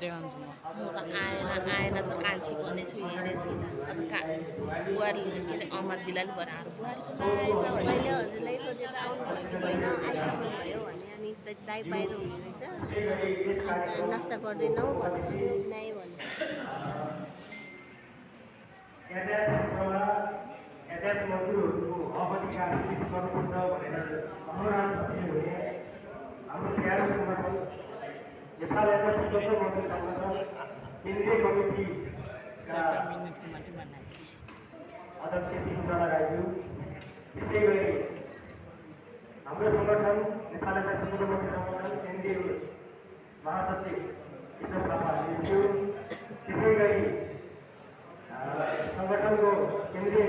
मात्रै भन्छु म। म त आएन आएन चाहिँ कान्छी भनेछु हेरेछु अझ बुहारीले के अरे अमर दिलाले बनाएर बुहारी त नआएछ भने मैले हजुरलाई खोजेर आउनु भएको होइन आइसक्नु भयो भने अनि दाइ बाहिर हुने रहेछ अन्त नास्ता गर्दैनौ भन्नु नै भन्नु यातायात मजदुरहरूको हक अधिकार सुनिश्चित गर्नुपर्छ भनेर अनुरोध गर्ने हुने हाम्रो प्यारो सङ्गठन नेपाल यातायात स्वतन्त्र मजदुर सङ्गठन केन्द्रीय कमिटीका अध्यक्ष तिनजना राजु त्यसै गरी हाम्रो सङ्गठन नेपाल यातायात स्वतन्त्र मजदुर सङ्गठन केन्द्रीय महासचिव केशव थापाज्यू त्यसै गरी सङ्गठनको केन्द्रीय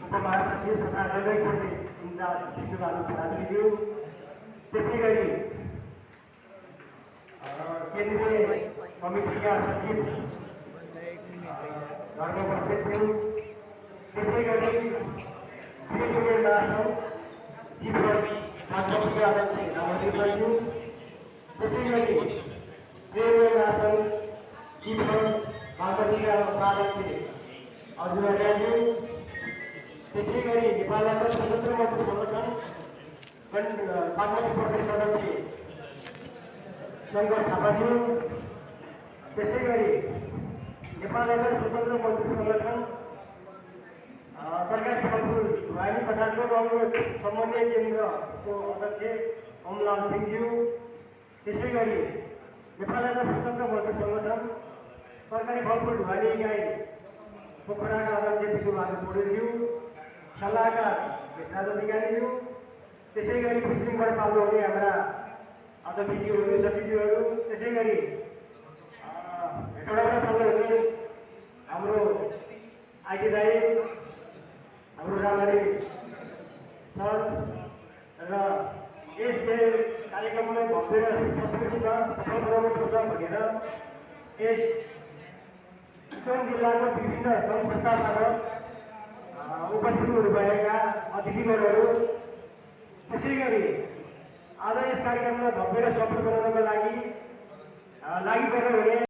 उपमहासचिव तथा रगै प्रदेश इन्चार्ज विष्णुबहादुर खराज्यू त्यसै गरी केन्द्रीय कमिटीका सचिव धर्म बस्नेतज्यू त्यसै गरी ट्रेड युनियन महासङ्घ जीवन राजनीतिका अध्यक्ष रामहरिज्यू त्यसै गरी ट्रेड युनियन महासङ्घ जीवन बागमतीका उपाध्यक्ष अर्जुन आचार्यज्यू त्यसै गरी नेपाल यातायात स्वतन्त्र मजदुर सङ्गठन बागमती प्रदेश अध्यक्ष शङ्कर थापाज्यू त्यसै गरी नेपाल यातायात स्वतन्त्र मजदुर सङ्गठन तरकारी फलफुल ढुवानी तथा लोक समन्वय केन्द्रको अध्यक्ष ओमलाल सिंहज्यू त्यसै गरी नेपाल यातायात स्वतन्त्र मजदुर सङ्गठन तरकारी फलफुल ढुवानी इकाइ पोखराका अध्यक्ष विष्णुबहादुर पौडेलज्यू सल्लाहकार कृष्णराज अधिकारीज्यू त्यसै गरी फिसिङबाट पाल्नु हुने हाम्रा अध्यक्षज्यूहरू सचिवज्यूहरू त्यसै गरी हेटौडाबाट पाल्नु हुने हाम्रो आइटी दाई हाम्रो रामहरि सर र यस कार्यक्रमलाई भव्य र सफलता सफल बनाउनुपर्छ भनेर यस चितवन जिल्लाको विभिन्न सङ्घ संस्थाबाट उपस्थित हुनुभएका अतिथिगणहरू त्यसै गरी आज यस कार्यक्रमलाई भव्य र सफल बनाउनको लागि पर्नु हुने